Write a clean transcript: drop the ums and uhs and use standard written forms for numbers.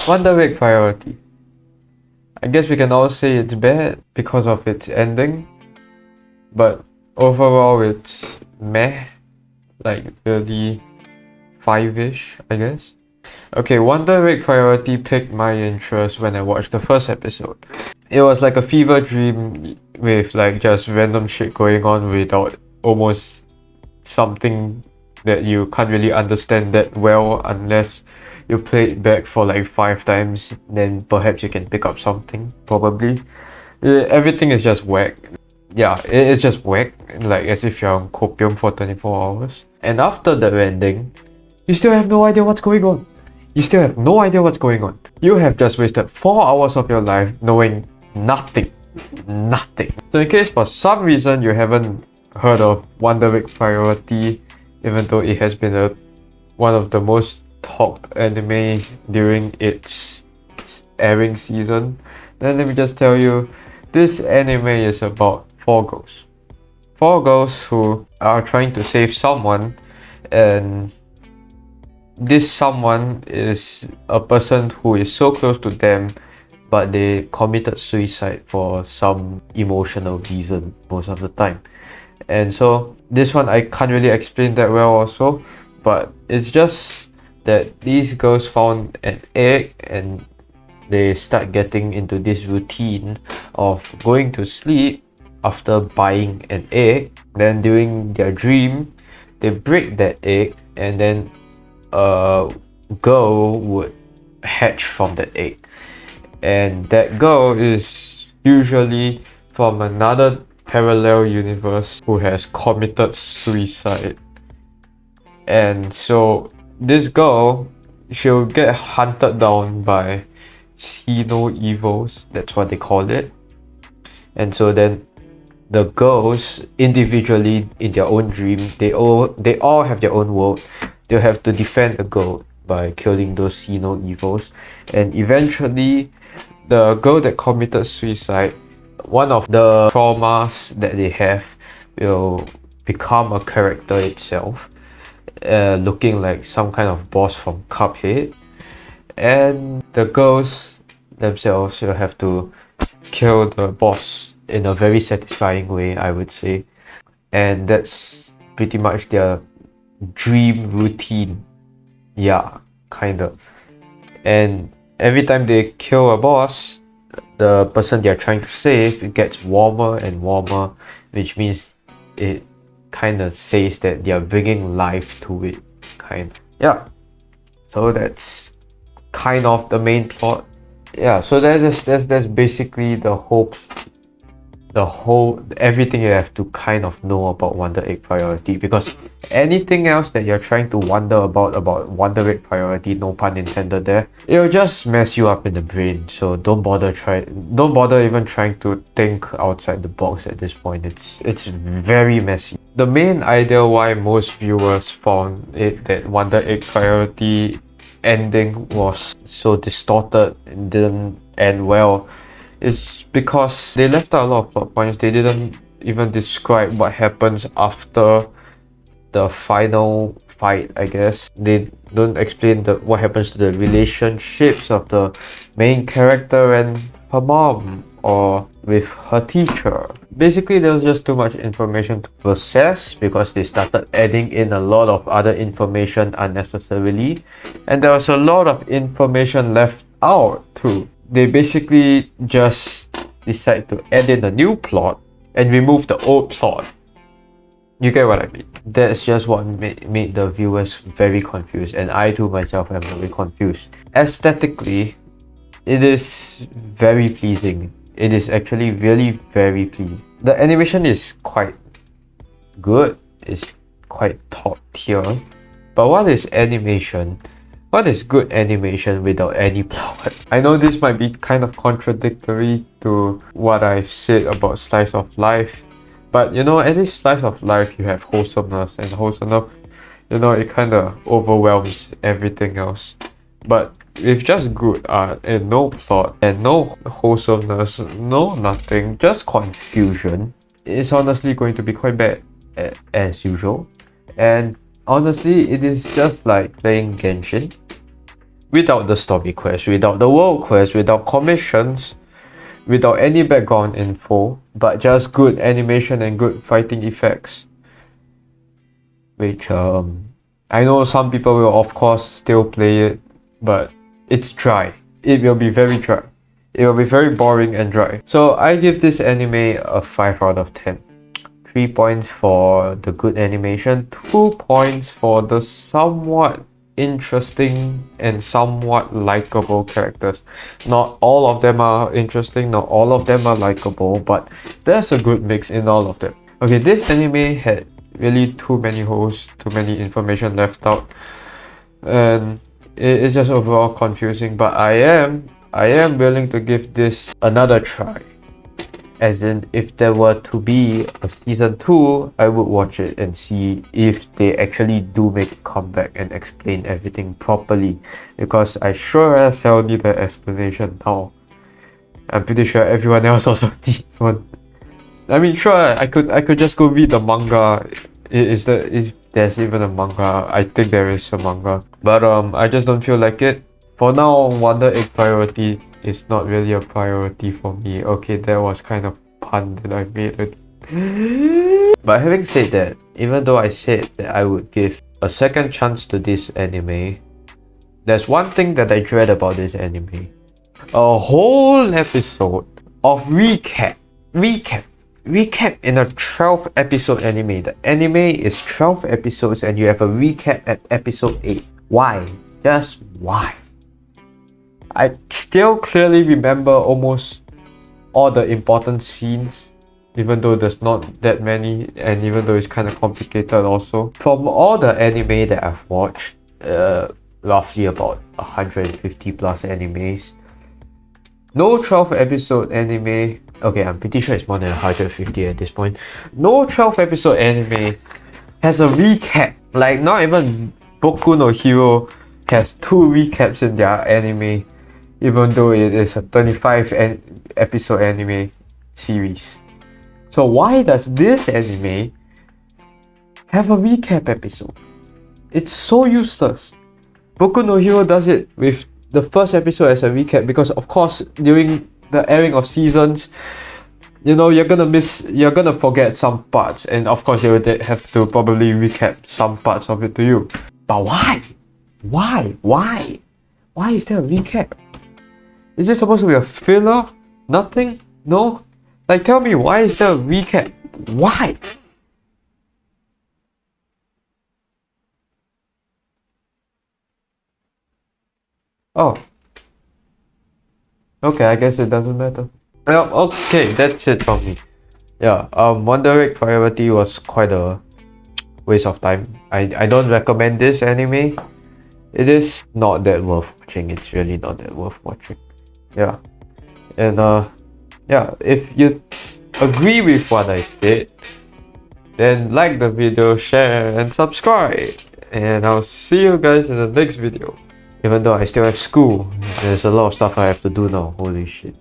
Wonder Egg priority. I guess we can all say it's bad because of its ending, but overall it's meh, like really five-ish, I guess. Okay, Wonder Egg priority piqued my interest when I watched the first episode. It was like a fever dream with like just random shit going on without almost something that you can't really understand that well unless you play it back for like 5 times, then perhaps you can pick up something, probably. Everything is just whack. Yeah, it's just whack, like as if you're on copium for 24 hours. And after the ending, you still have no idea what's going on. You still have no idea what's going on. You have just wasted 4 hours of your life knowing nothing. Nothing. So in case for some reason you haven't heard of Wonder Egg Priority, even though it has been one of the most talked anime during its airing season, then let me just tell you, this anime is about 4 girls. 4 girls who are trying to save someone, and this someone is a person who is so close to them, but they committed suicide for some emotional reason most of the time. And so this one I can't really explain that well also, but it's just that these girls found an egg and they start getting into this routine of going to sleep after buying an egg. Then during their dream, they break that egg, and then a girl would hatch from that egg. And that girl is usually from another parallel universe who has committed suicide. And so this girl, she'll get hunted down by evils, that's what they call it. And so then the girls individually in their own dream, they all have their own world. They'll have to defend the girl by killing those evils. And eventually the girl that committed suicide, one of the traumas that they have will become a character itself, looking like some kind of boss from Cuphead. And the girls themselves will have to kill the boss in a very satisfying way, I would say. And that's pretty much their dream routine. Yeah, kind of. And every time they kill a boss, the person they're trying to save, it gets warmer and warmer, which means it kind of says that they're bringing life to it, kind of. Yeah, so that's kind of the main plot. Yeah, so that's basically the everything you have to kind of know about Wonder Egg Priority, because anything else that you're trying to wonder about Wonder Egg Priority, no pun intended there, it'll just mess you up in the brain. So don't bother even trying to think outside the box at this point. It's very messy. The main idea why most viewers found it that Wonder Egg Priority ending was so distorted and didn't end well is because they left out a lot of plot points. They didn't even describe what happens after the final fight, I guess. They don't explain what happens to the relationships of the main character and her mom, or with her teacher. Basically, there was just too much information to process because they started adding in a lot of other information unnecessarily, and there was a lot of information left out too. They basically just decide to add in a new plot and remove the old plot. You get what I mean? That's just what made the viewers very confused, and I too myself am very confused. Aesthetically, it is very pleasing. It is actually really very pleasing. The animation is quite good. It's quite top tier. But what is animation? What is good animation without any plot? I know this might be kind of contradictory to what I've said about slice of life, but you know, at least slice of life you have wholesomeness, and wholesomeness, you know, it kind of overwhelms everything else. But with just good art and no plot and no wholesomeness, no nothing, just confusion, it's honestly going to be quite bad as usual. And honestly, it is just like playing Genshin. without the story quest, without the world quest, without commissions, without any background info, but just good animation and good fighting effects. Which I know some people will of course still play it, but it's dry. It will be very dry. It will be very boring and dry. So I give this anime a 5 out of 10. 3 points for the good animation, 2 points for the somewhat interesting and somewhat likable characters. Not all of them are interesting, not all of them are likable, but there's a good mix in all of them. Okay, this anime had really too many holes, too many information left out, and it's just overall confusing, but I am willing to give this another try. As in, if there were to be a season 2, I would watch it and see if they actually do make a comeback and explain everything properly. Because I sure as hell need an explanation now. I'm pretty sure everyone else also needs one. I mean, sure, I could just go read the manga. If there's even a manga, I think there is a manga. But I just don't feel like it. For now, Wonder Egg priority is not really a priority for me. Okay, that was kind of pun that I made it. But having said that, even though I said that I would give a second chance to this anime, there's one thing that I dread about this anime. A whole episode of recap in a 12 episode anime. The anime is 12 episodes and you have a recap at episode 8. Why? Just why? I still clearly remember almost all the important scenes, even though there's not that many, and even though it's kind of complicated also. From all the anime that I've watched, roughly about 150 plus animes, no 12 episode anime, okay, I'm pretty sure it's more than 150 at this point, no 12 episode anime has a recap. Like, not even Boku no Hero has 2 recaps in their anime, even though it is a 25 episode anime series. So why does this anime have a recap episode? It's so useless. Boku no Hero does it with the first episode as a recap because, of course, during the airing of seasons, you know, you're gonna forget some parts, and of course they would have to probably recap some parts of it to you. But why? Why is there a recap? Is it supposed to be a filler? Nothing? No? Like, tell me, why is there a recap? Why? Oh. Okay, I guess it doesn't matter. Well, okay, that's it from me. Yeah, Wonder Egg priority was quite a waste of time. I don't recommend this anime. It is not that worth watching. It's really not that worth watching. Yeah, and yeah, if you agree with what I said, then like the video, share and subscribe, and I'll see you guys in the next video. Even though I still have school, there's a lot of stuff I have to do now. Holy shit.